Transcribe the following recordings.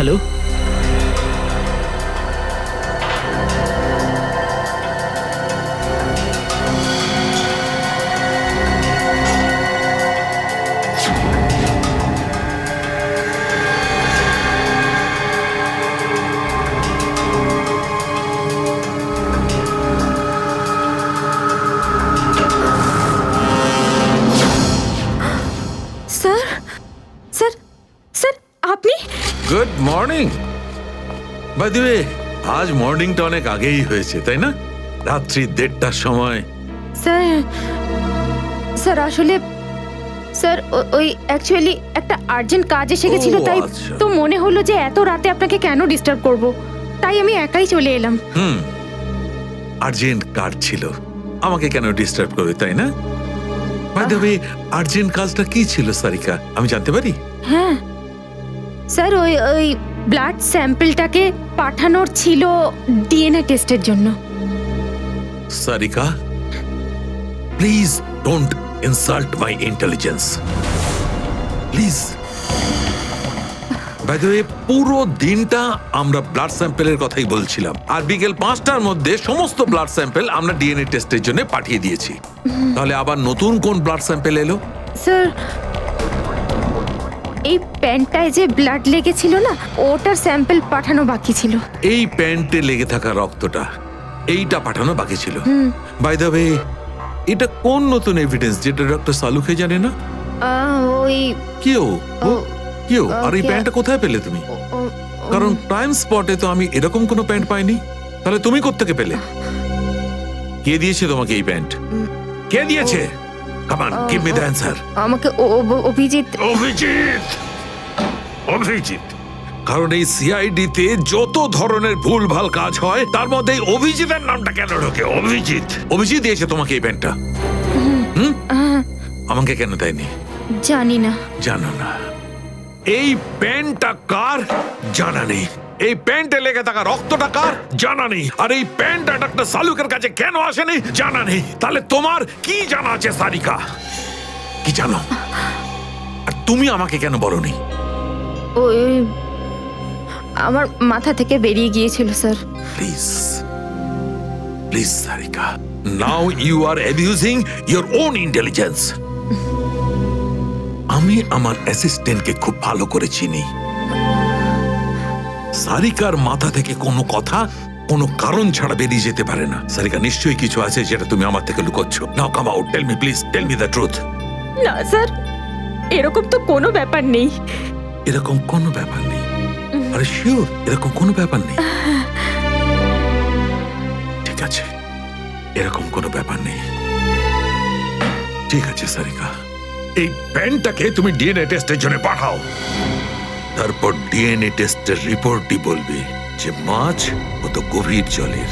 Hello. Sir sir sir আপনি good morning. By the way, আজ মর্নিংটা অনেক আগেই হয়েছে, তাই না? রাত্রি 1:30টার সময়। স্যার স্যার আসলে স্যার ওই অ্যাকচুয়ালি একটা আর্জেন্ট কাজ এসে গেছিল, তাই আচ্ছা। তো মনে হলো যে এত রাতে আপনাকে কেন ডিস্টার্ব করব, তাই আমি একাই চলে এলাম। আর্জেন্ট কাজ ছিল, আমাকে কেন ডিস্টার্ব করবে, তাই না? বাই দ্য ওয়ে, আর্জেন্ট কাজটা কি ছিল সারিকা, আমি জানতে পারি? হ্যাঁ স্যার, ওই ওই ব্লাড স্যাম্পলটাকে পাঠানোর ছিল ডিএনএ টেস্টের জন্য। Sarika, please don't insult my intelligence, please. By the way, পুরো দিনটা আমরা ব্লাড স্যাম্পেলের কথাই বলছিলাম, আর বিকেল 5টার মধ্যে সমস্ত ব্লাড স্যাম্পেল আমরা ডিএনএ টেস্টের জন্য পাঠিয়ে দিয়েছি। তাহলে আবার নতুন কোন ব্লাড স্যাম্পেল এলো? স্যার এই প্যান্টটায় যে ব্লাড লেগেছিল না, ওটার স্যাম্পল পাঠানো বাকি ছিল। এই প্যান্টে লেগে থাকা রক্তটা, এইটা পাঠানো বাকি ছিল। বাই দ্য ওয়ে, এটা কোন নতুন এভিডেন্স যেটা ডক্টর সালুকে জানে না? ওই কেউ ও- কেউ আর এই ওকে। প্যান্টটা কোথায় পেলে তুমি? ও- কারণ ক্রাইম স্পটে তো আমি এরকম কোনো প্যান্ট পাইনি। তাহলে তুমি কোত্থেকে পেলে? কে দিয়েছে তোমাকে এই প্যান্ট? কে দিয়েছে? Come on, give me the answer. আমাকে অভিজিৎ। অভিজিৎ, অভিজিৎ। কারণ এই সিআইডি তে যত ধরনের ভুলভাল কাজ হয় তার মধ্যে এই অভিজিতের নামটা কেন ঢোকে? অভিজিৎ, অভিজিৎ দিয়েছে তোমাকে এই প্যান্টটা? আমাকে কেন দেয়নি? জানি না। জানো না? এই প্যান্টটা কার জানা নেই, এই প্যান্টে লেগে থাকা রক্তটা কার জানা নেই, আর এই প্যান্টটা ডাক্তার সালুকের কাছে কেন আসেনি জানা নেই। তাহলে তোমার কি জানা আছে সারিকা? কি জানো? আর তুমি আমাকে কেন বলনি? ওই আমার মাথা থেকে বেরিয়ে গিয়েছিল sir. Please, please Sarika, now you are abusing your own intelligence. আমি আমার অ্যাসিস্ট্যান্টকে খুব ভালো করে চিনি। সারিকার মাথা থেকে কোনো কথা কোনো কারণ ছাড়া বেরিয়ে যেতে পারে না। সারিকা, নিশ্চয়ই কিছু আছে যেটা তুমি আমার থেকে লুকোচ্ছ। Now come out, tell me please, tell me the truth. না স্যার, এরকম তো কোনো ব্যাপার নেই। এরকম কোনো ব্যাপার নেই? আরে শিওর, এরকম কোনো ব্যাপার নেই? ঠিক আছে, এরকম কোনো ব্যাপার নেই। ঠিক আছে সারিকা, এই প্যান্টটাকে তুমি ডিএনএ টেস্টের জন্য পাঠাও। তারপর ডিএনএ টেস্টের রিপোর্টই বলবে যে মাছ কত গভীর জলের।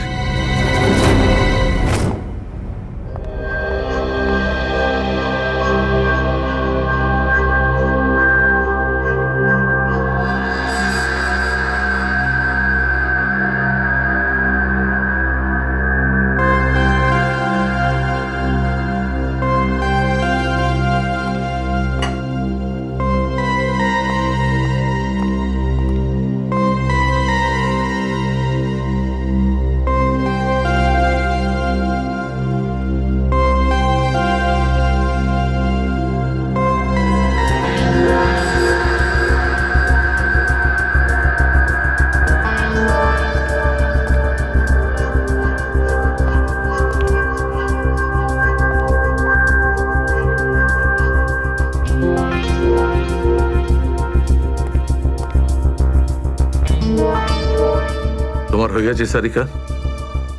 তোমার হয়ে গেছে সারিকা?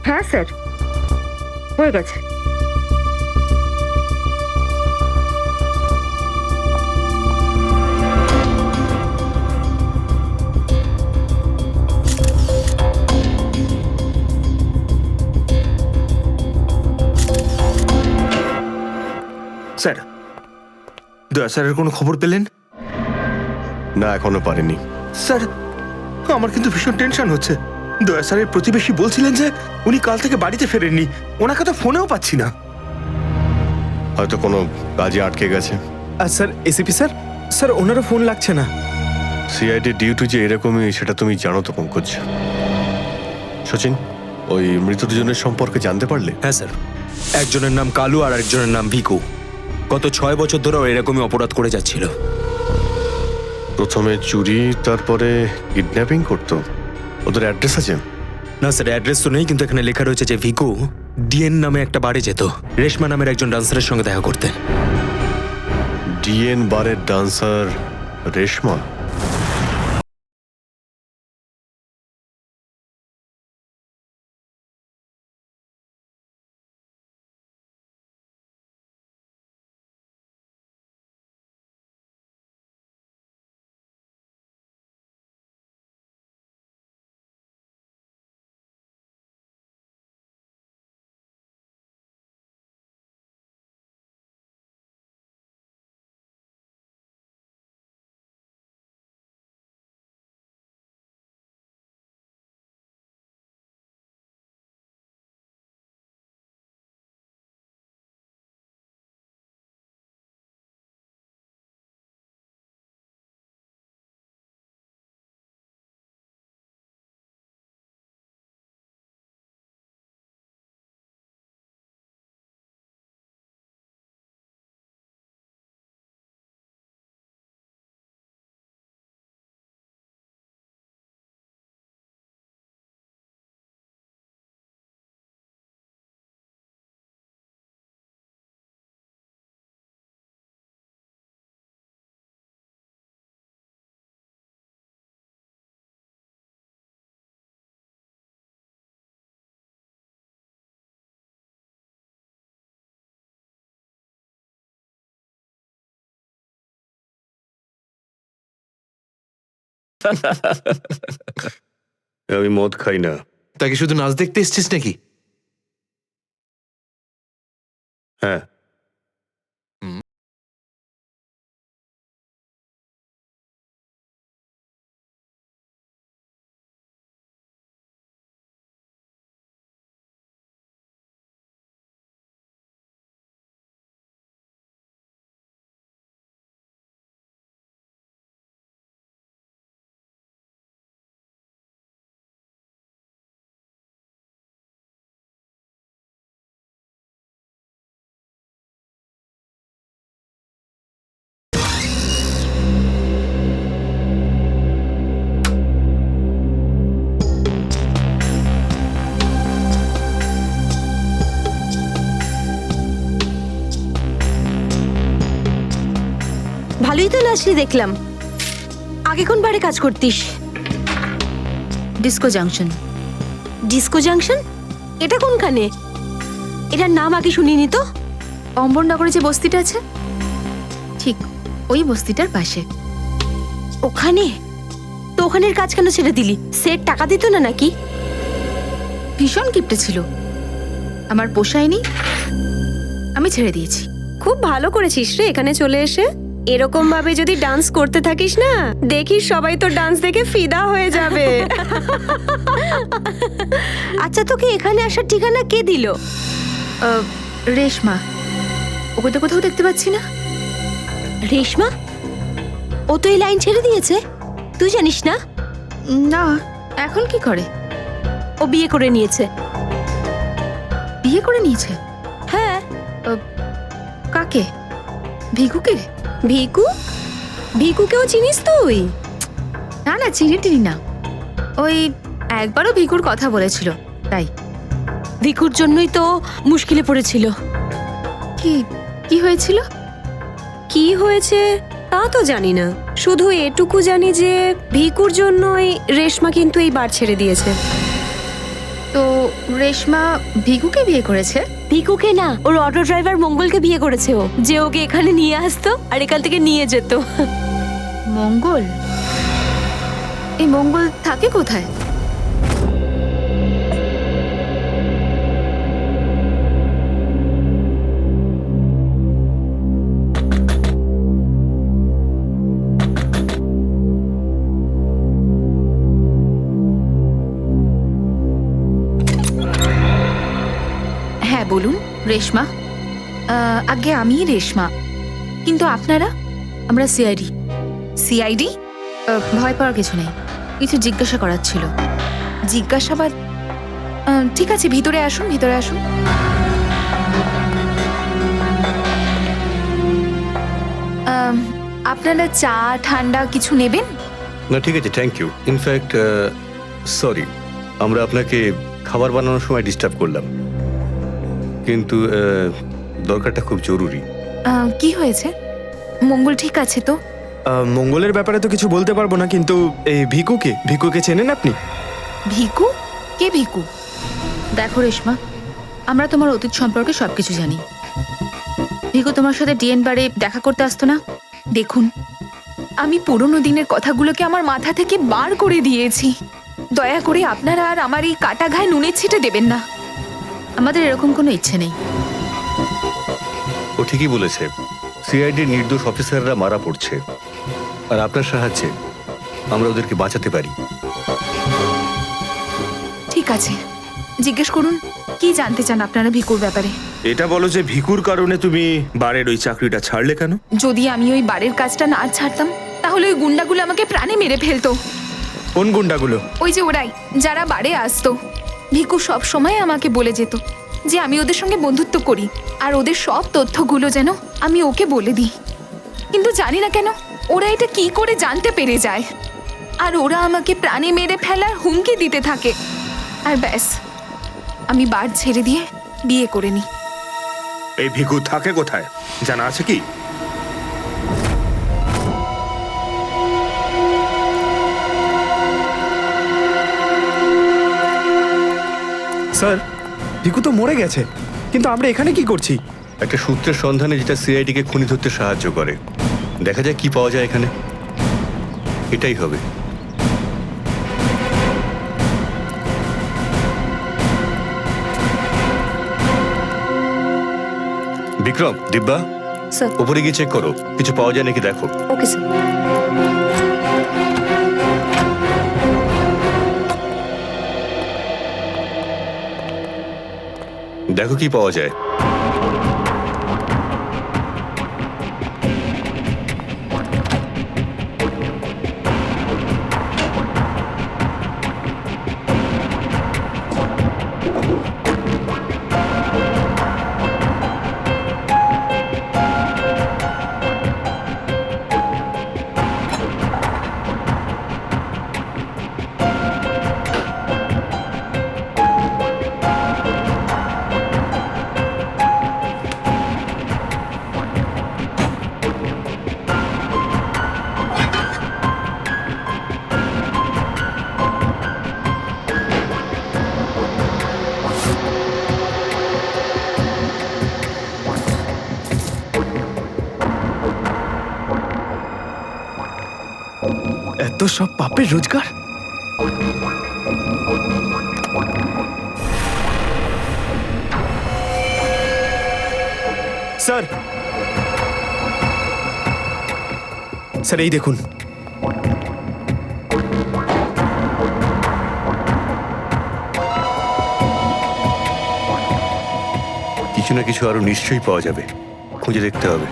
হ্যাঁ স্যার, হয়ে গেছে। স্যার, দয়া স্যারের কোনো খবর পেলেন? না, এখনো পারিনি। স্যার, আমার কিন্তু ভীষণ টেনশন হচ্ছে। দয়া স্যারের প্রতিবেশী বলছিলেন যে উনি কাল থেকে বাড়িতে ফেরেননি, ওনাকে তো ফোনেও পাচ্ছি না। হয়তো কোনো কাজে আটকে গেছে। আর স্যার, এসিপি স্যার, স্যার ওনারও ফোন লাগছে না। সিআইডি ডিউটি যে এরকমই সেটা তুমি জানো তো পঙ্কজ। সচিন, ওই মৃত দুজনের সম্পর্কে জানতে পারলে? হ্যাঁ স্যার, একজনের নাম কালু আর একজনের নাম ভিকু। গত 6 বছর ধরে ও এরকমই অপরাধ করে যাচ্ছিল। প্রথমে চুরি, তারপরে কিডন্যাপিং করতো। ওদের অ্যাড্রেস আছে? না স্যার, অ্যাড্রেস তো নেই, কিন্তু এখানে লেখা রয়েছে যে ভিকু ডিএন নামে একটা বারে যেত রেশমা নামের একজন ডান্সারের সঙ্গে দেখা করতে। ডিএন বারের ডান্সার রেশমা? আমি মদ খাই না। তাকে শুধু নাচ দেখতে এসছিস নাকি? হ্যাঁ। ভালোই তো নাচলি দেখলাম। আগে কোন বারে কাজ করতিস? Disco junction. Disco junction? এটা কোনখানে? এটার নাম আগে শুনিনি তো। অম্বরনগরে যে বস্তিটা আছে, ঠিক ওই বস্তিটার পাশে। ওখানে? তো ওখানের কাজ কেন ছেড়ে দিলি? সেট টাকা দিত না নাকি? ভীষণ কিপটে ছিল, আমার পোষায়নি, আমি ছেড়ে দিয়েছি। খুব ভালো করেছিস রে এখানে চলে এসে। এরকম ভাবে যদি ডান্স করতে থাকিস না, দেখিস সবাই তো ডান্স দেখে ফিদা হয়ে যাবে। আচ্ছা, তোকে এখানে আসার ঠিকানা কে দিল? রেশমা, ওকে তো কোথাও দেখতে পাচ্ছি না। রেশমা? ও তো এই লাইন ছেড়ে দিয়েছে, তুই জানিস না? না, এখন কি করে? ও বিয়ে করে নিয়েছে। বিয়ে করে নিয়েছে? হ্যাঁ। কাকে? ভিকুকে? ভিকু? ভিকুকেও চিনিস তুই? না না, চিনি টিনি না। ওই একবারও ভিকুর কথা বলেছিল, তাই। ভিকুর জন্যই তো মুশকিলে পড়েছিল। কি কি হয়েছিল? কি হয়েছে তা তো জানি না, শুধু এটুকু জানি যে ভিকুর জন্যই রেশমা কিন্তু এই বার ছেড়ে দিয়েছে। তো রেশমা ভিকুকে বিয়ে করেছে? ভিকুকে না, ওর অটো ড্রাইভার মঙ্গলকে বিয়ে করেছে ও, যে ওকে এখানে নিয়ে আসতো আর এখান থেকে নিয়ে যেত। মঙ্গল? এই মঙ্গল থাকে কোথায়? হ্যাঁ বলুন। রেশমা? আগে আমি রেশমা, কিন্তু আপনারা? আমরা সিআইডি। সিআইডি? ভয় পাওয়ার কিছু নেই, কিছু জিজ্ঞাসা করার ছিল। জিজ্ঞাসাবাদ? ঠিক আছে, ভিতরে আসুন, ভিতরে আসুন। আপনারা চা ঠান্ডা কিছু নেবেন? না ঠিক আছে, থ্যাংক ইউ। ইনফ্যাক্ট সরি, আমরা আপনাকে খাবার বানানোর সময় ডিস্টার্ব করলাম, কিন্তু দরকারটা খুব জরুরি। কি হয়েছে? মঙ্গল ঠিক আছে তো? মঙ্গলের ব্যাপারে তো কিছু বলতে পারবো না, কিন্তু এই ভিকুকে চেনেন আপনি? ভিকু? কে ভিকু? দেখো রেশমা, আমরা তোমার অতীত সম্পর্কে সবকিছু জানি। ভিকু তোমার সাথে ডিএন বারে দেখা করতে আসতো না? দেখুন, আমি পুরনো দিনের কথাগুলোকে আমার মাথা থেকে বার করে দিয়েছি। দয়া করে আপনারা আর আমার এই কাটা ঘায়ে নুনের ছিটে দেবেন না। আমাদের এরকম কোনো ইচ্ছে নেই। ও ঠিকই বলেছে, সিআইডির নির্দোষ অফিসাররা মারা পড়ছে, আর আপনার সাহায্যে আমরা ওদেরকে বাঁচাতে পারি। ঠিক আছে, জিজ্ঞেস করুন, কি জানতে চান আপনারা ভিকুর ব্যাপারে? এটা বলো যে ভিকুর কারণে তুমি বারের ওই চাকরিটা ছাড়লে কেন? যদি আমি ওই বাড়ির কাজটা না ছাড়তাম, তাহলে ওই গুন্ডাগুলো আমাকে প্রাণে মেরে ফেলতো। কোন গুন্ডাগুলো? ওই যে ওরাই, যারা বাড়ি আসতো। ভিকু সব সময় আমাকে বলে যেত যে আমি ওদের সঙ্গে বন্ধুত্ব করি, আর ওদের সব তথ্যগুলো যেন আমি ওকে বলে দিই। কিন্তু জানি না কেন ওরা এটা কি করে জানতে পেরে যায়, আর ওরা আমাকে প্রাণে মেরে ফেলার হুমকি দিতে থাকে। আর ব্যাস, আমি বার ছেড়ে দিয়ে বিয়ে করে নিই। এই ভিকু থাকে কোথায় জানা আছে কি? স্যার, ভিকু তো মরে গেছে, কিন্তু আমরা এখানে কি করছি? একটা সূত্রের সন্ধানে যেটা সিআইডিকে খুনি ধরতে সাহায্য করে। দেখা যায় কি পাওয়া যায় এখানে, এটাই হবে। বিক্রম, দিব্যা, স্যার। উপরে গিয়ে চেক করো, কিছু পাওয়া যায় নাকি দেখো। Okay sir. দেখো কি পাওয়া যায়। এত সব পাপের রোজগার! স্যার, স্যার এই দেখুন। কিছু না কিছু আরো নিশ্চয়ই পাওয়া যাবে, খুঁজে দেখতে হবে।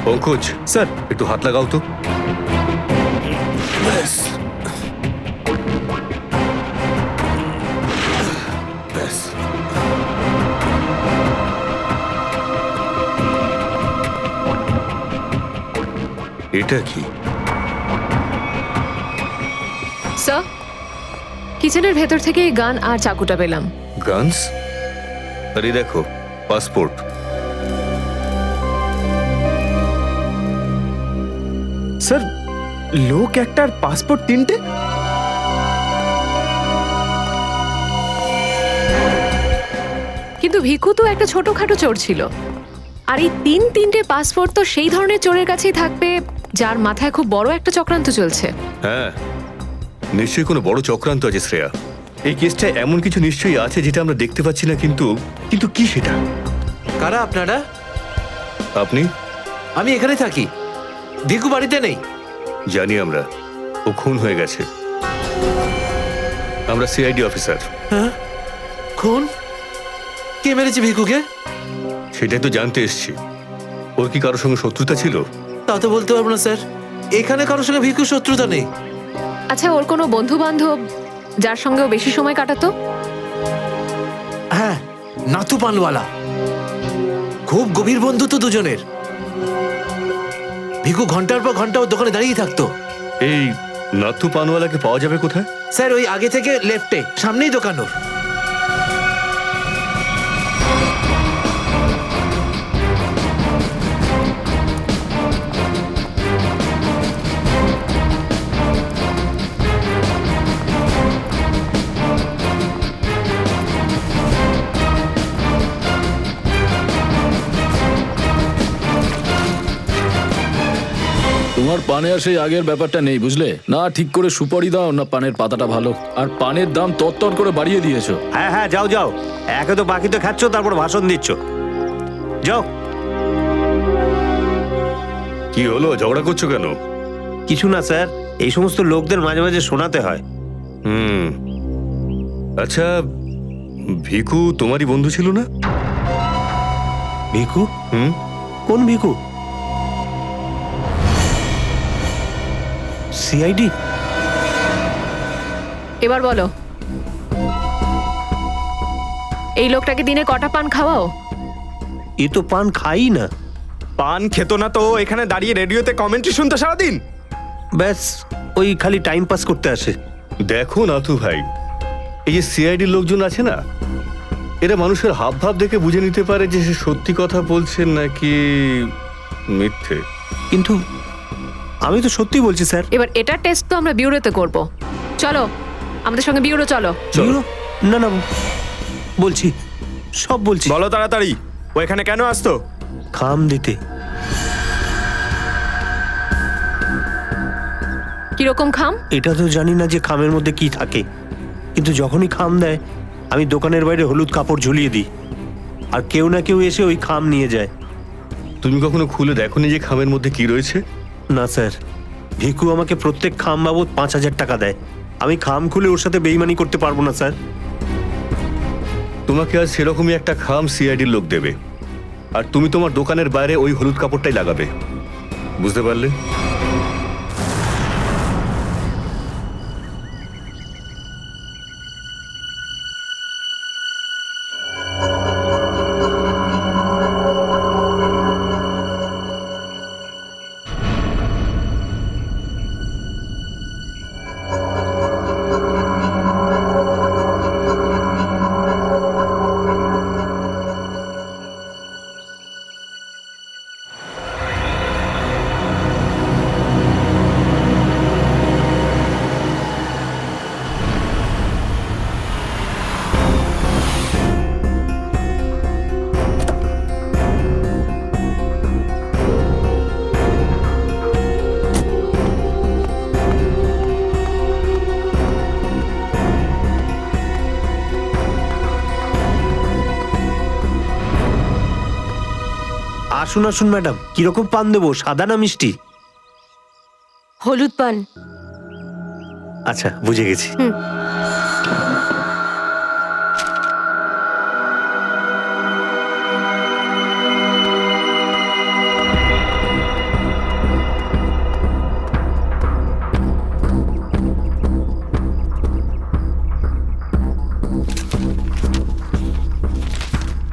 পঙ্কজ, স্যার, একটু হাত লাগাও তো। এটা কি? স্যার, কিচেনের ভেতর থেকে এই গান আর চাকুটা পেলাম। গানস? আরে দেখো, পাসপোর্ট। স্যার, লোক একটার পাসপোর্ট তিনটে? কিন্তু ভিকু তো একটা ছোটখাটো চোর ছিল, আর এই তিনটে পাসপোর্ট তো সেই ধরনের চোরের কাছেই থাকবে যার মাথায় খুব বড় একটা চক্রান্ত চলছে। হ্যাঁ, নিশ্চয়ই কোনো বড় চক্রান্ত আছে শ্রেয়া। এই কেসটা এমন কিছু নিশ্চয়ই আছে যেটা আমরা দেখতে পাচ্ছি না, কিন্তু কিন্তু কি সেটা? কারা আপনারা? আপনি? আমি এখানে থাকি, ভিকু বাড়িতে নেই। জানি আমরা, ও খুন হয়ে গেছে। আমরা সিআইডি অফিসার। হ্যাঁ খুন? কে মেরেছে ভিকুকে? সেটাই তো জানতে এসেছি। ওর কি কারোর সঙ্গে শত্রুতা ছিল? তা তো বলতে পারবো না স্যার, এখানে কারোর সঙ্গে ভিকুর শত্রুতা নেই। আচ্ছা, ওর কোনো বন্ধু বান্ধব যার সঙ্গে ও বেশি সময় কাটাতো? হ্যাঁ, নাথু পানওয়ালা। খুব গভীর বন্ধু তো দুজনের। ভিকু ঘন্টার পর ঘন্টা ওর দোকানে দাঁড়িয়ে থাকতো। এই নাথু পানওয়ালাকে পাওয়া যাবে কোথায়? স্যার ওই আগে থেকে লেফটে, সামনেই দোকান ওর। তোমার পানে আর সেই আগের ব্যাপারটা নেই, বুঝলে না? ঠিক করে সুপারি দাও না পানের পাতাটা ভালো। আর পানের দাম তত্তর করে বাড়িয়ে দিয়েছো। হ্যাঁ হ্যাঁ, যাও যাও, একে তো বাকি তো খাচ্ছ, তারপর ভাষণ দিচ্ছ। যাও। কি হলো, ঝগড়া করছো কেন? কিছু না স্যার, এই সমস্ত লোকদের মাঝে মাঝে শোনাতে হয়। আচ্ছা, ভিকু তোমারই বন্ধু ছিল না? ভিকু? হুম। কোন ভিকু? সিআইডি? এবার বলো, এই লোকটাকে দিনে কটা পান খাওয়াও? এ তো পান খাই না। পান খেত না তো এখানে দাঁড়িয়ে রেডিওতে কমেন্ট্রি শুনতো সারাদিন। ব্যাস, ওই খালি টাইম পাস করতে আসে। দেখো নাথু ভাই, এই যে সিআইডি লোকজন আছে না, এরা মানুষের হাব ভাব দেখে বুঝে নিতে পারে যে সে সত্যি কথা বলছেন নাকি মিথ্যে। কিন্তু আমি তো সত্যি বলছি স্যার। এবার এটার টেস্ট তো আমরা বিউরোতে করব। চলো আমাদের সঙ্গে বিউরো চলো। চলো। না না, বলছি, সব বলছি। বলো তাড়াতাড়ি, ও এখানে কেন আসতো? খাম দিতে। কিরকম খাম? এটা তো জানি না যে খামের মধ্যে কি থাকে, কিন্তু যখনই খাম দেয় আমি দোকানের বাইরে হলুদ কাপড় ঝুলিয়ে দিই, আর কেউ না কেউ এসে ওই খাম নিয়ে যায়। তুমি কখনো খুলে দেখোনি যে খামের মধ্যে কি রয়েছে? না স্যার, ভিকু আমাকে প্রত্যেক খাম বাবদ 5,000 টাকা দেয়। আমি খাম খুলে ওর সাথে বেইমানি করতে পারবো না স্যার। তোমাকে আজ সেরকমই একটা খাম সিআইডির লোক দেবে, আর তুমি তোমার দোকানের বাইরে ওই হলুদ কাপড়টাই লাগাবে। বুঝতে পারলে? আসুন আসুন ম্যাডাম, কিরকম পান দেবো, সাদা না মিষ্টি? হলুদ পান। আচ্ছা, বুঝে গেছি।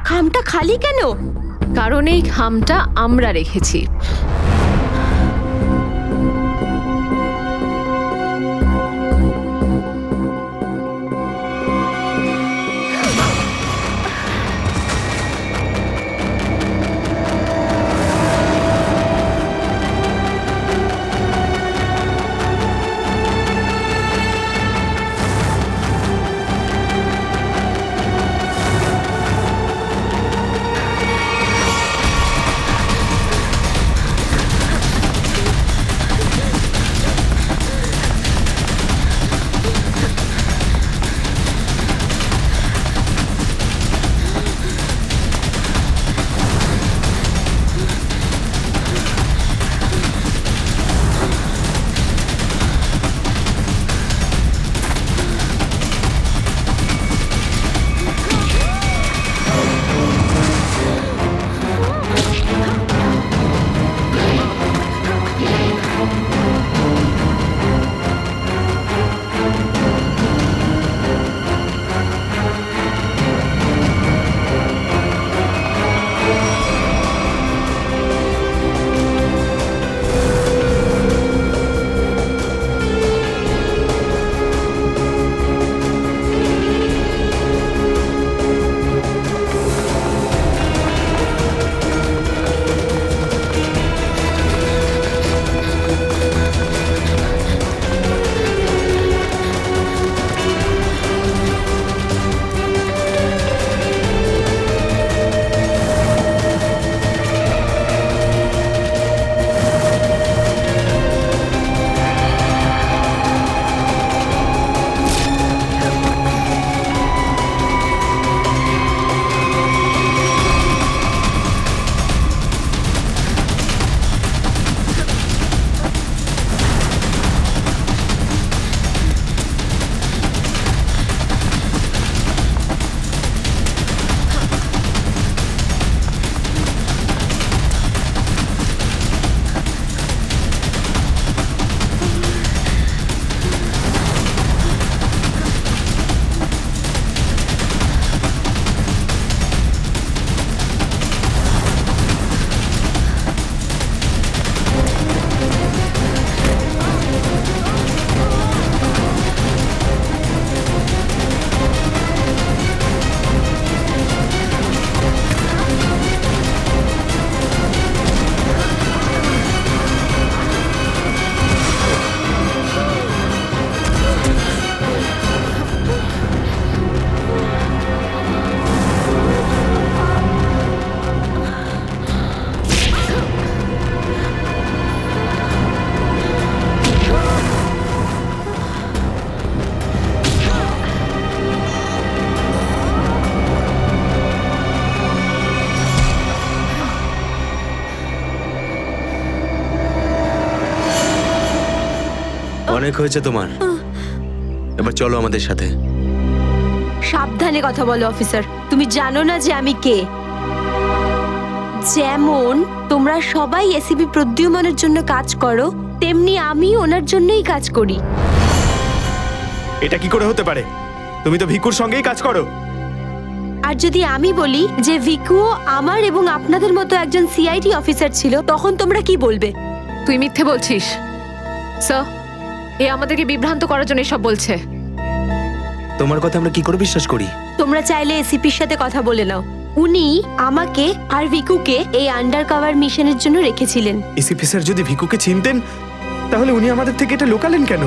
খামটা খালি কেন? কারণ এই খামটা আমরা রেখেছি। অনেক হয়েছে তোমার, এবার চলো আমাদের সাথে। সাবধানে কথা বলো অফিসার, তুমি জানো না যে আমি কে। যেমন তোমরা সবাই এসিপি প্রদ্যুম্নের জন্য কাজ করো, তেমনি আমি ওনার জন্যই কাজ করি। এটা কি করে হতে পারে? তুমি তো ভিকুর সঙ্গেই কাজ করো। আর যদি আমি বলি যে ভিকুও আমার এবং আপনাদের মতো একজন সিআইডি অফিসার ছিল, তখন তোমরা কি বলবে? তুই মিথ্যে বলছিস স্যার। এ আমাদেরকে বিভ্রান্ত করার জন্য এসব বলছে। তোমার কথা আমরা কি করে বিশ্বাস করি? তোমরা চাইলে এসিপির সাথে কথা বলে নাও। উনি আমাকে আর ভিকুকে এই আন্ডার কভার মিশনের জন্য রেখেছিলেন। এসিপি স্যার যদি ভিকুকে চিনতেন তাহলে উনি আমাদের থেকে এটা লুকালেন কেন?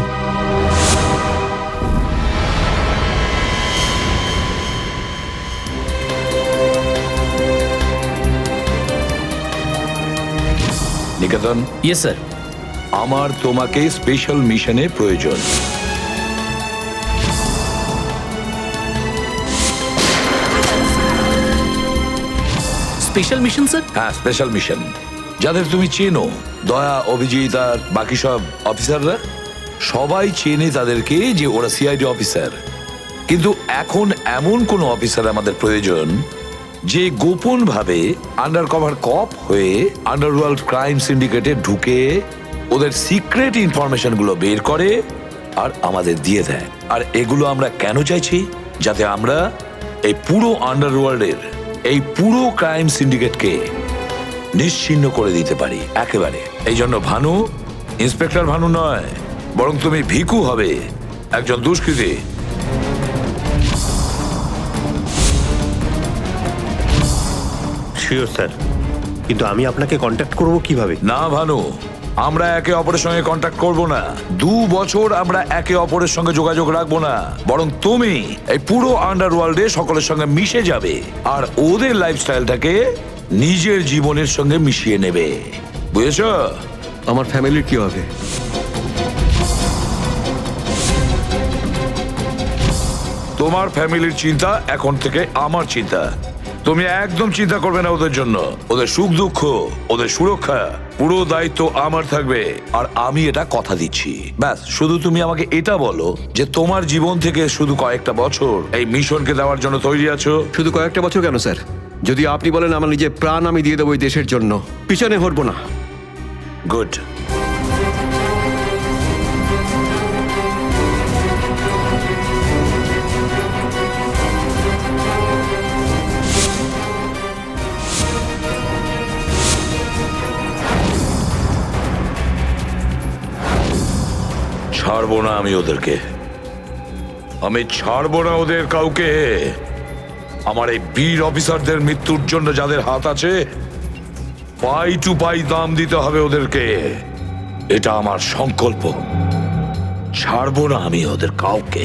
নিকেতন, ইয়েস স্যার। আমার তোমাকে স্পেশাল মিশনে প্রয়োজন। Special mission sir? হ্যাঁ, স্পেশাল মিশন। যাদের তুমি চেনো, দয়া, অভিজিৎ আর বাকি সব অফিসাররা সবাই চেনে তাদেরকে যে ওরা সিআইডি অফিসার। কিন্তু এখন এমন কোন অফিসার আমাদের প্রয়োজন যে গোপন ভাবে আন্ডার কভার কপ হয়ে আন্ডারওয়ার্ল্ড ক্রাইম সিন্ডিকেটে ঢুকে ওদের সিক্রেট ইনফরমেশন গুলো বের করে আর আমাদের দিয়ে দেয়। আর এগুলো আমরা কেন চাইছি? যাতে আমরা এই পুরো আন্ডারওয়ার্ল্ডের এই পুরো ক্রাইম সিন্ডিকেটকে নিশ্চিহ্ন করে দিতে পারি একেবারে। এই জন্য ভানু ইন্সপেক্টর ভানু নয়, বরং তুমি ভিকু হবে, একজন দুষ্কৃতী। শিওর স্যার, কিন্তু আমি আপনাকে কন্ট্যাক্ট করব কিভাবে? না ভানু, আমরা একে অপরের সঙ্গে কন্ট্যাক্ট করব না। 2 বছর আমরা একে অপরের সঙ্গে যোগাযোগ রাখবো না, বরং তুমি এই পুরো আন্ডারওয়ার্ল্ডে সকলের সঙ্গে মিশে যাবে আর ওদের লাইফস্টাইলটাকে নিজের জীবনের সঙ্গে মিশিয়ে নেবে। বুঝেছো? আমার ফ্যামিলির কি হবে? তোমার ফ্যামিলির চিন্তা এখন থেকে আমার চিন্তা। তুমি একদম চিন্তা করবে না ওদের জন্য। ওদের সুখ দুঃখ, ওদের সুরক্ষা, পুরো দায়িত্ব আমার থাকবে। আর আমি এটা কথা দিচ্ছি। ব্যাস, শুধু তুমি আমাকে এটা বলো যে তোমার জীবন থেকে শুধু কয়েকটা বছর এই মিশনকে দেওয়ার জন্য তৈরি আছো। শুধু কয়েকটা বছর কেন স্যার? যদি আপনি বলেন আমার নিজের প্রাণ আমি দিয়ে দেবো এই দেশের জন্য, পিছনে হটবো না। গুড। ছাড়বো না আমি ওদেরকে, আমি ছাড়বো না ওদের কাউকে। আমার এই বীর অফিসারদের মৃত্যুর জন্য যাদের হাত আছে, পাই টু পাই দাম দিতে হবে ওদেরকে। এটা আমার সংকল্প। ছাড়বো না আমি ওদের কাউকে।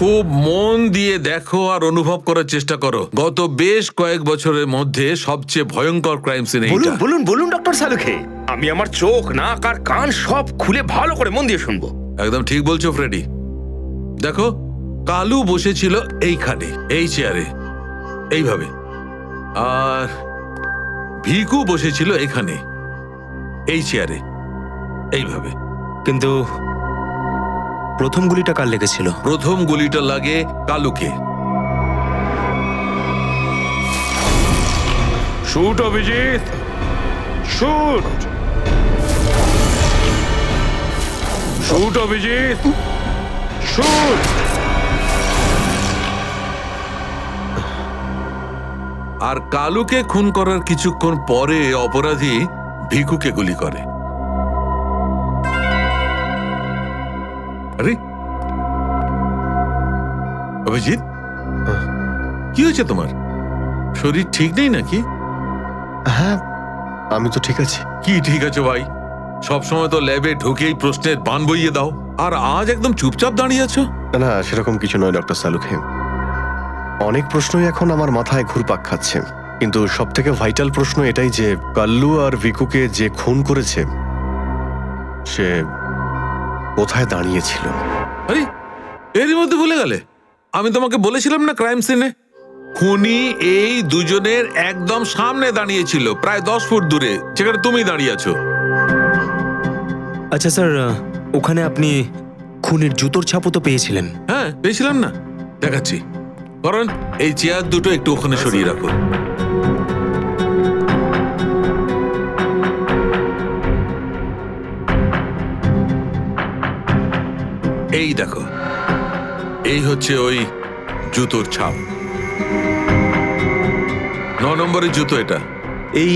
খুব মন দিয়ে দেখো আর অনুভব করার চেষ্টা করো। গত বেশ কয়েক বছরের মধ্যে সবচেয়ে ভয়ঙ্কর ক্রাইম সিন এইটা। বলুন বলুন বলুন ডক্টর সালুখে, আমি আমার চোখ, নাক আর কান সব খুলে ভালো করে মন দিয়ে শুনবো। একদম ঠিক বলছো ফ্রেডি। দেখো, কালু বসেছিল এইখানে, এই চেয়ারে, এইভাবে। আর ভিকু বসেছিল এখানে, এই চেয়ারে, এইভাবে। কিন্তু প্রথম গুলিটা কার লেগেছিল? প্রথম গুলিটা লাগে কালুকে। Shoot Abhijit, shoot. Shoot Abhijit, shoot. আর কালুকে খুন করার কিছুক্ষণ পরে অপরাধী ভিকুকে গুলি করে। আরে অভিজিৎ, কি হয়েছে তোমার? শরীর ঠিক নেই নাকি? হ্যাঁ, আমি তো ঠিক আছি। কি ঠিক আছে ভাই? সবসময় তো ল্যাবে ঢুকেই প্রশ্নের বান বইয়ে দাও, আর আজ একদম চুপচাপ দাঁড়িয়ে আছো। না, সেরকম কিছু নয় ডক্টর সালুখে। অনেক প্রশ্নই এখন আমার মাথায় ঘুরপাক খাচ্ছে, কিন্তু সব থেকে ভাইটাল প্রশ্ন এটাই যে কাল্লু আর ভিকুকে যে খুন করেছে সে কোথায় দাঁড়িয়েছিল। আরে এরই মধ্যে ভুলে গেলে? আমি তোমাকে বলেছিলাম না ক্রাইম সিনে খুনি এই দুজনের একদম সামনে দাঁড়িয়েছিল, প্রায় 10 ফুট দূরে, যেখানে তুমি দাঁড়িয়ে আছো। আচ্ছা স্যার, ওখানে আপনি খুনের জুতোর ছাপও তো পেয়েছিলেন। হ্যাঁ পেয়েছিলাম না, দেখাচ্ছি। কারণ এই চেয়ার দুটো একটু ওখানে সরিয়ে রাখো। এই দেখো, এই হচ্ছে ওই জুতোর ছাপ। 9 নম্বরের জুতো এটা। এই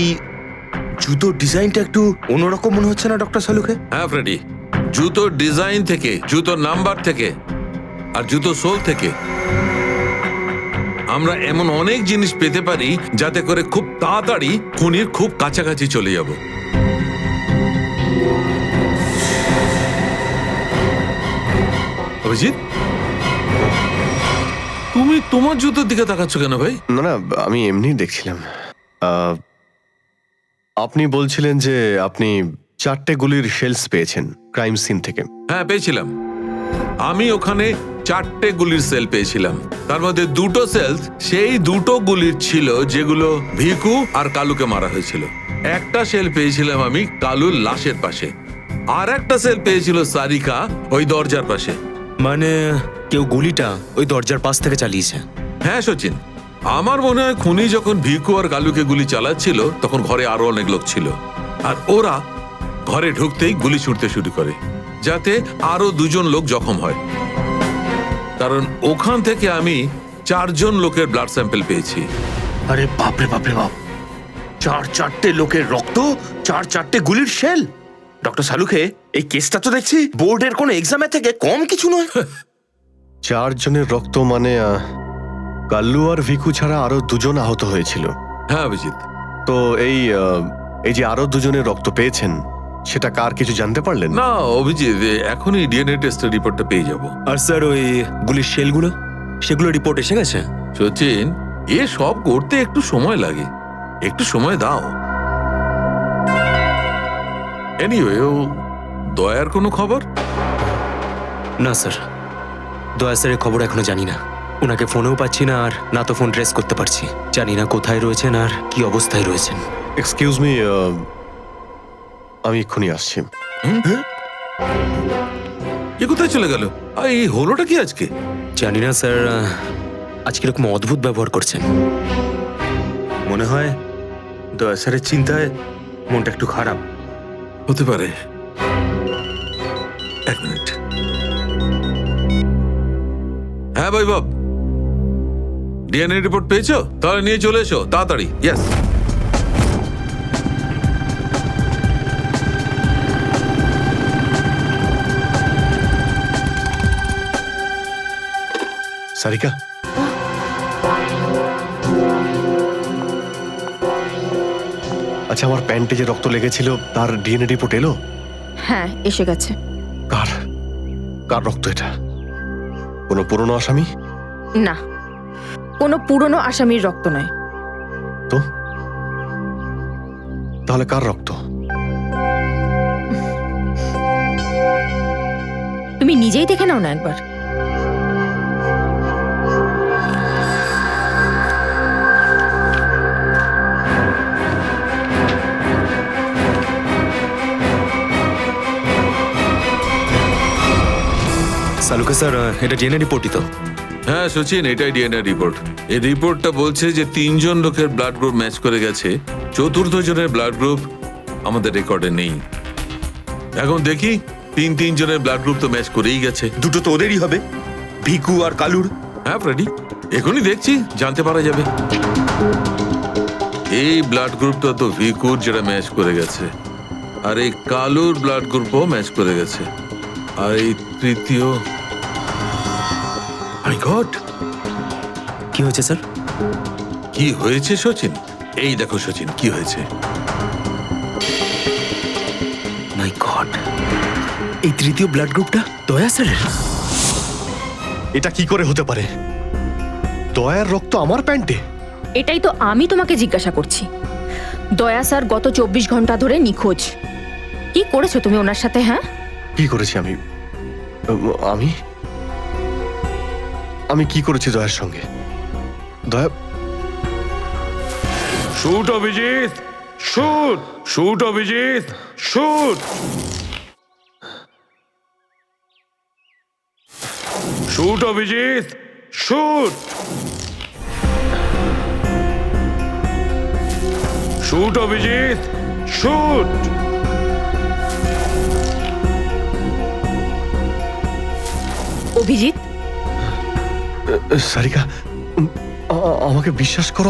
জুতোর ডিজাইনটা একটু অন্যরকম মনে হচ্ছে না ডক্টর সালুকে? হ্যাঁ ফ্রেডি, জুতোর ডিজাইন থেকে, জুতোর নাম্বার থেকে আর জুতো সোল থেকে আমরা এমন অনেক জিনিস পেতে পারি যাতে করে খুব তাড়াতাড়ি খুনির খুব কাছাকাছি চলে যাব। অভিজিৎ, তুমি তোমার জুতোর দিকে তাকাচ্ছ কেন ভাই? না না, আমি এমনি দেখছিলাম। আপনি বলছিলেন যে আপনি 4টে গুলির শেলস পেয়েছেন ক্রাইম সিন থেকে। হ্যাঁ পেয়েছিলাম। আমি ওখানে 4টে গুলির সেল পেয়েছিলাম। তার মধ্যে 2টো সেলস সেই 2টো গুলির ছিল যেগুলো ভিকু আর কালুকে মারা হয়েছিল। একটা সেল পেয়েছিলাম আমি কালুর লাশের পাশে, আর একটা সেল পেয়েছিল সারিকা ওই দরজার পাশে। মানে কেউ গুলিটা ওই দরজার পাশ থেকে চালিয়েছে? হ্যাঁ সচিন, আমার মনে হয় খুনি যখন ভিকু আর কালুকে গুলি চালাচ্ছিল তখন ঘরে আরো অনেক লোক ছিল, আর ওরা ঘরে ঢুকতেই গুলি ছুটতে শুরু করে যাতে আরো 2জন লোক জখম হয়। কারণ ওখান থেকে আমি 4জন লোকের ব্লাড স্যাম্পল পেয়েছি। আরে বাপরে বাপরে বাপ, 4টে লোকের রক্ত, 4টে গুলির শেল। ডক্টর সালুকে, এই কেসটা তো দেখছি বোর্ডের কোনো এক্সামের থেকে কম কিছু নয়। 4 জনের রক্ত মানে কাল্লু আর ভিকু ছাড়া আরো 2জন আহত হয়েছিল। হ্যাঁ অভিজিৎ। তো এই যে আরো 2জনের রক্ত পেয়েছেন সেটা কার কিছু জানতে পারলেন? না অভিজিৎ, এখনই ডিএনএ টেস্টের রিপোর্টটা পেয়ে যাব। আর স্যার ওই গুলির শেলগুলো, সেগুলো রিপোর্ট এসে গেছে? সচিন, এ সব করতে একটু সময় লাগে, একটু সময় দাও। এনিওয়ে, ও দয়ার কোনো খবর? না স্যার, দয়া স্যারের খবর এখনো জানি না। ওনাকে ফোনেও পাচ্ছি না, আর না তো ফোন ট্রেস করতে পারছি। জানি না কোথায় রয়েছেন আর কি অবস্থায় রয়েছেন। এক্সকিউজ মি, আমি এক্ষুনি আসছি। এ কোথায় চলে গেল? এই হলোটা কি আজকে? জানি না স্যার, আজকে এরকম অদ্ভুত ব্যবহার করছেন। মনে হয় দয়া স্যারের চিন্তায় মনটা একটু খারাপ। হতে পারে। 1 মিনিট। হ্যাঁ বৈভব, ডিএনএ রিপোর্ট পেয়েছো? তাহলে নিয়ে চলে এসো তাড়াতাড়ি। ইয়েস। সারিকা, আচ্ছা আমার প্যান্টে যে রক্ত লেগেছিল তার ডিএনএ রিপোর্ট এলো? হ্যাঁ এসে গেছে। কার কার রক্ত এটা? কোনো পুরনো আসামি? না, কোনো পুরনো আসামির রক্ত নয়। তো তাহলে কার রক্ত? তুমি নিজেই দেখে নাও না একবার। সালুকে স্যার, এটা ডিএনএ রিপোর্টই তো? হ্যাঁ সচিন, এটাই ডিএনএ রিপোর্ট। এই রিপোর্টটা বলছে যে 3জন লোকের ব্লাড গ্রুপ ম্যাচ করে গেছে, 4র্থ জনের ব্লাড গ্রুপ আমাদের রেকর্ডে নেই। এখন দেখি 3 জনের ব্লাড গ্রুপ তো ম্যাচ করেই গেছে। 2টো তো ওদেরই হবে, ভিকু আর কালুর। হ্যাঁ ফ্রেডি, এখনই দেখছি, জানতে পারা যাবে। এই ব্লাড গ্রুপটা তো ভিকুর, যেটা ম্যাচ করে গেছে, আর এই কালুর ব্লাড গ্রুপও ম্যাচ করে গেছে, আর এই তৃতীয়। মাই গড, কি হয়েছে স্যার? কি হয়েছে সচিন? এই দেখো সচিন, কি হয়েছে। মাই গড, এই তৃতীয় ব্লাড গ্রুপটা দয়া স্যারের। এটা কি করে হতে পারে? দয়ার রক্ত আমার প্যান্টে? এটাই তো আমি তোমাকে জিজ্ঞাসা করছি। দয়া স্যার গত 24 ঘন্টা ধরে নিখোঁজ। কি করেছো তুমি ওনার সাথে? হ্যাঁ কি করেছি আমি? আমি আমি কি করেছি দয়ার সঙ্গে? দয়া shoot Abhijit, shoot, shoot Abhijit, shoot, shoot Abhijit, shoot, shoot Abhijit, shoot. Abhijit, Sarika, আমাকে বিশ্বাস করো,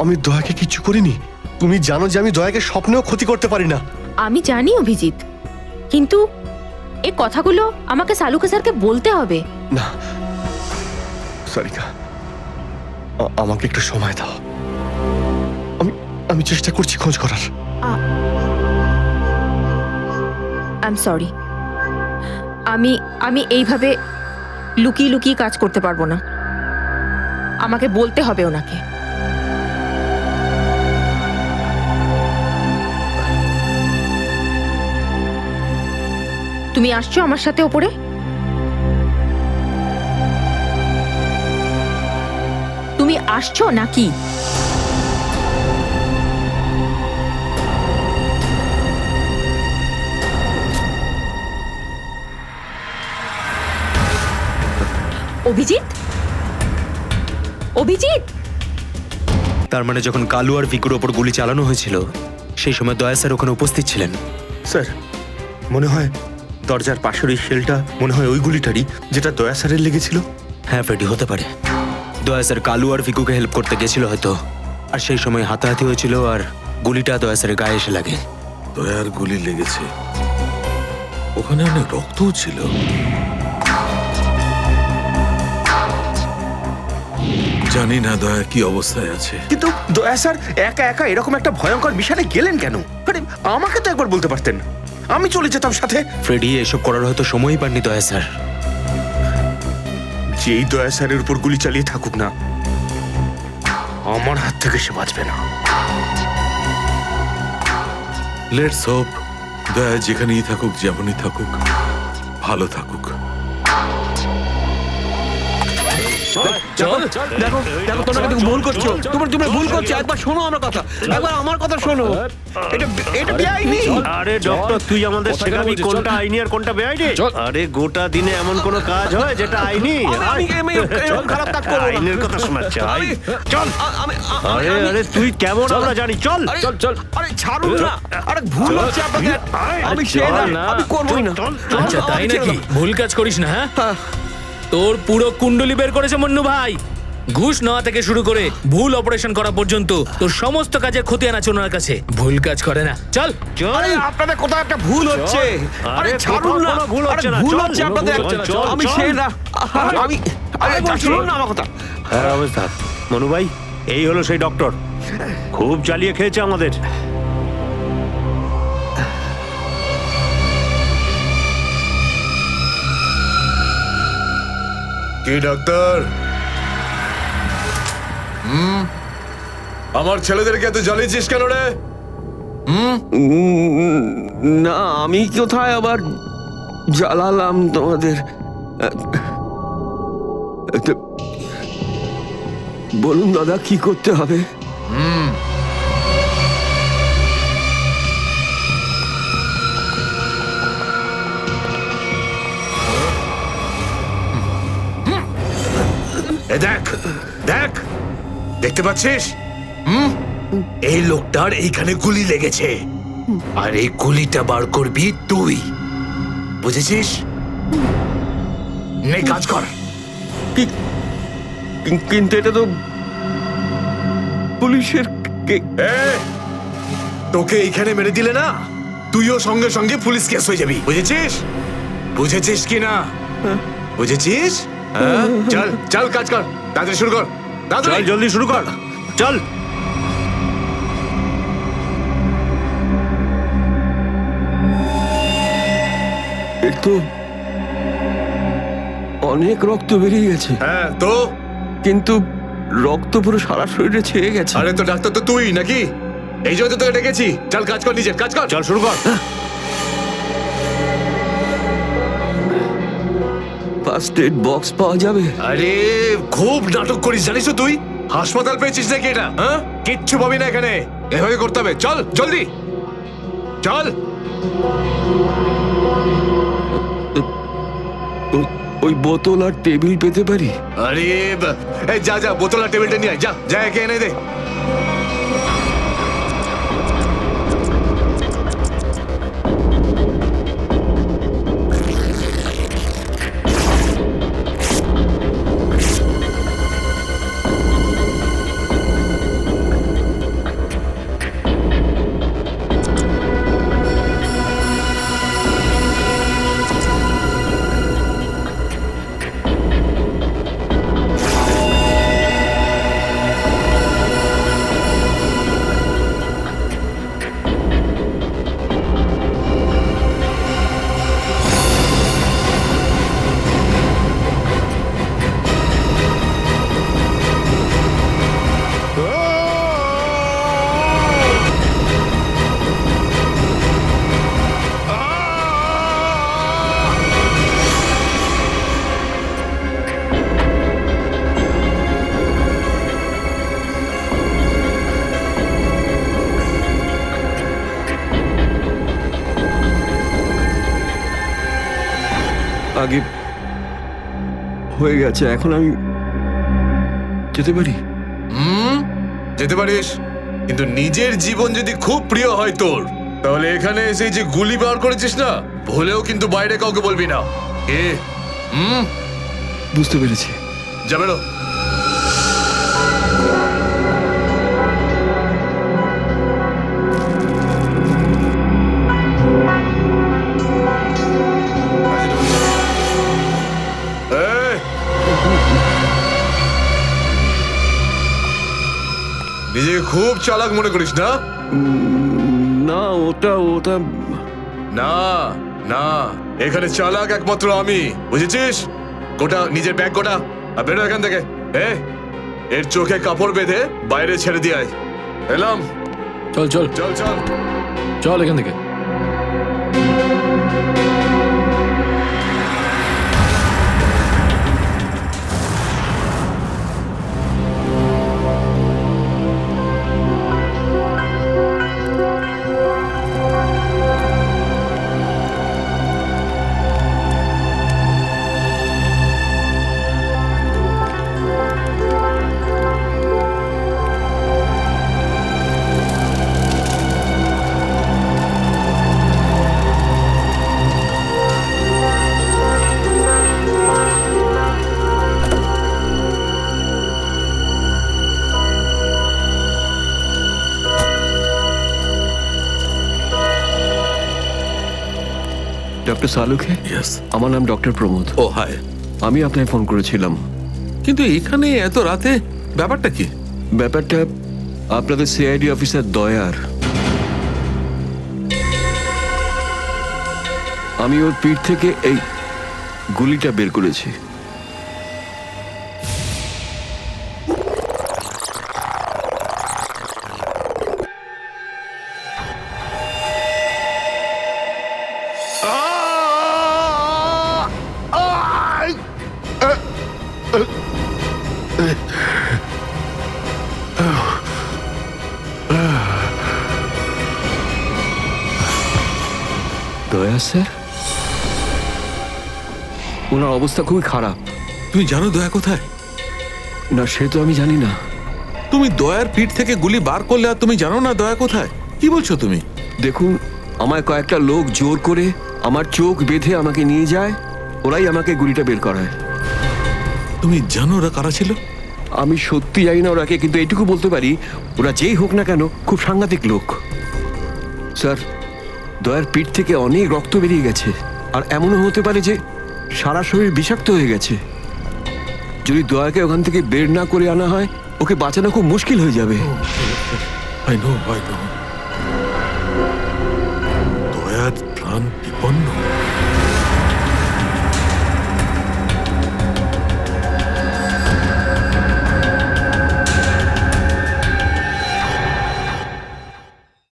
আমি দয়াকে কিচ্ছু করিনি। তুমি জানো যে আমি দয়াকে স্বপ্নেও ক্ষতি করতে পারি না। আমি জানি অভিজিৎ, কিন্তু এই কথাগুলো আমাকে সালুকে স্যারকে বলতে হবে। না সারিকা, আমাকে একটু সময় দাও। আমি চেষ্টা করছি খোঁজ করার। আই এম সরি, আমি এইভাবে লুকিয়ে লুকিয়ে কাজ করতে পারবো না। আমাকে বলতে হবে ওনাকে। তুমি আসছো আমার সাথে ওপরে? তুমি আসছো নাকি? অভিজিৎ, অভিজিৎ, তার মানে যখন কালু আর ভিকুর ওপর গুলি চালানো হয়েছিল সেই সময় দয়া স্যার ওখানে উপস্থিত ছিলেন। স্যার, মনে হয় দরজার পাশের ওই শেলটা মনে হয় ওই গুলিটারই যেটা দয়া স্যারের লেগেছিল। হ্যাঁ ফ্রেডি, হতে পারে। দয়া স্যার কালু আর ভিকুকে হেল্প করতে গেছিল হয়তো, আর সেই সময় হাতাহাতি হয়েছিল আর গুলিটা দয়া স্যারের গায়ে এসে লাগে। দয়ার গুলি লেগেছে, ওখানে অনেক রক্তও ছিল। জানি না দয়া কি অবস্থায় আছে। কিন্তু দয়া স্যার একা একা এরকম একটা ভয়ঙ্কর মিশনে গেলেন কেন? আরে আমাকে তো একবার বলতে পারতেন, আমি চলে যেতাম সাথে। ফ্রেডি, এসব করার হয়তো সময়ই পাননি দয়া স্যার। যেই দয়া স্যারের উপর গুলি চালিয়ে থাকুক না, আমার হাত থেকে সে বাঁচবে না। লেটস হোপ দয়া যেখানেই থাকুক, যেমনই থাকুক, ভালো থাকুক। দেখো দেখো, তোমরা কিন্তু ভুল করছো। তোমরা ভুল করছো। একবার শোনো আমার কথা, একবার আমার কথা শোনো। এটা বেআইনি। আরে ডক্টর, তুই আমাদের শেখাবি কোনটা আইনি আর কোনটা বেআইনি? আরে গোটা দিনে এমন কোনো কাজ হয় যেটা আইনি? আমি এরকম খারাপ কাজ করবো না। আইনের কথা শোনাচ্ছে। চল। আরে আরে তুই কেমন আমরা জানি। চল চল চল। আরে ছাড়ুন না। আরে ভুল হচ্ছে আপনাদের। আমি সে না, আমি করবোই না। আচ্ছা তাই নাকি? ভুল কাজ করিস না। হ্যাঁ, তোর পুরো কুণ্ডলি বের করেছে মন্নু ভাই। ঘুষ নেওয়া থেকে শুরু করে ভুল অপারেশন করা পর্যন্ত তোর সমস্ত কাজের ক্ষতি আনাচ্ছে ওনার কাছে। ভুল কাজ করে না। চল। আরে আপনাদের কোথাও একটা ভুল হচ্ছে। আরে ছাড়ুন না। ভুল হচ্ছে না। ভুল হচ্ছে আপনাদের। আমি সে না। আমি আরে শুনুন না আমার কথা। হ্যাঁ অবস্থা মনু ভাই, এই হলো সেই ডক্টর, খুব জ্বালিয়ে খেয়েছে আমাদের। কি ডাক্তার? আমার ছেলেদেরকে এত জ্বালিয়েছিস কেন রে? না, আমি কোথায় আবার জ্বালালাম তোমাদের? বলুন দাদা, কি করতে হবে? দেখ দেখ, দেখতে পাচ্ছিস? এই লোকটার এইখানে গুলি লেগেছে, আর এই গুলিটা বার করবি তুই, বুঝেছিস? নে কাজ কর। কিন্তু এটা তো পুলিশের। তোকে এইখানে মেরে দিলে না, তুইও সঙ্গে সঙ্গে পুলিশ কেস হয়ে যাবি, বুঝেছিস? বুঝেছিস কি না? বুঝেছিস? চল চল, কাজ কর, তাড়াতাড়ি শুরু কর। চল জলদি শুরু কর, চল। তো অনেক রক্ত বেরিয়ে গেছে। হ্যাঁ তো, কিন্তু রক্ত পুরো সারা শরীরে ছেয়ে গেছে। আরে তো ডাক্তার তো তুই নাকি? এই জন্য তো তোকে ডেকেছি। চল কাজ কর, নিজের কাজ কর। চল শুরু কর। ফার্স্ট এড বক্স পাওয়া যাবে? আরে খুব নাটক করিস জানিস তো তুই? হাসপাতাল পেয়েছিস নাকি এটা? হ্যাঁ, কিচ্ছু পাবি না এখানে। এভাবে করতে হবে। চল জলদি চল। ওই বোতল আর টেবিল পেতে পারি? আরে এই যা যা, বোতল আর টেবিলটা নিয়ে আয়। যা যা, একে এনে দে। আগে হয়ে গেছে, এখন আমি যেতে পারি? যেতে পারিস, কিন্তু নিজের জীবন যদি খুব প্রিয় হয় তোর, তাহলে এখানে এসে যে গুলি বার করেছিস না, ভুলেও কিন্তু বাইরে কাউকে বলবি না। বুঝতে পেরেছি। যা বেরো। নিজেকে খুব চালাক মনে করিস না? না, ওটা না না, এখানে চালাক একমাত্র আমি, বুঝেছিস? গোটা নিজের ব্যাগ গোটা, আর বেরো এখান থেকে। এর চোখে কাপড় বেঁধে বাইরে ছেড়ে দিয়ে আয়। এলাম। চল চল চল চল চল এখান থেকে। ডক্টর সালুকে? ইয়েস। আমার নাম ডক্টর প্রমোদ। ও হাই। আমি আপনাকে ফোন করেছিলাম। কিন্তু এখানে এত রাতে ব্যাপারটা কি? ব্যাপারটা আপনাদের সিআইডি অফিসার দয়ার। আমি ওর পিঠ থেকে এই গুলিটা বের করেছি। দয়া স্যার, ওনার অবস্থা খুবই খারাপ। তুমি জানো দয়া কোথায়? না, সে তো আমি জানি না। তুমি দয়ার পিঠ থেকে গুলি বার করলে আর তুমি জানো না দয়া কোথায়? কি বলছো তুমি? দেখুন, আমায় কয়েকটা লোক জোর করে আমার চোখ বেঁধে আমাকে নিয়ে যায়, ওরাই আমাকে গুলিটা বের করায়। তুমি জানো ওরা কারা ছিল? আমি সত্যি জানি না ওরাকে, কিন্তু এইটুকু বলতে পারি ওরা যেই হোক না কেন খুব সাংঘাতিক লোক। স্যার, দয়ার পিঠ থেকে অনেক রক্ত বেরিয়ে গেছে, আর এমনও হতে পারে যে সারা শরীর বিষাক্ত হয়ে গেছে। যদি দয়াকে ওখান থেকে বের না করে আনা হয়, ওকে বাঁচানো খুব মুশকিল হয়ে যাবে। দয়ার প্রাণ বিপন্ন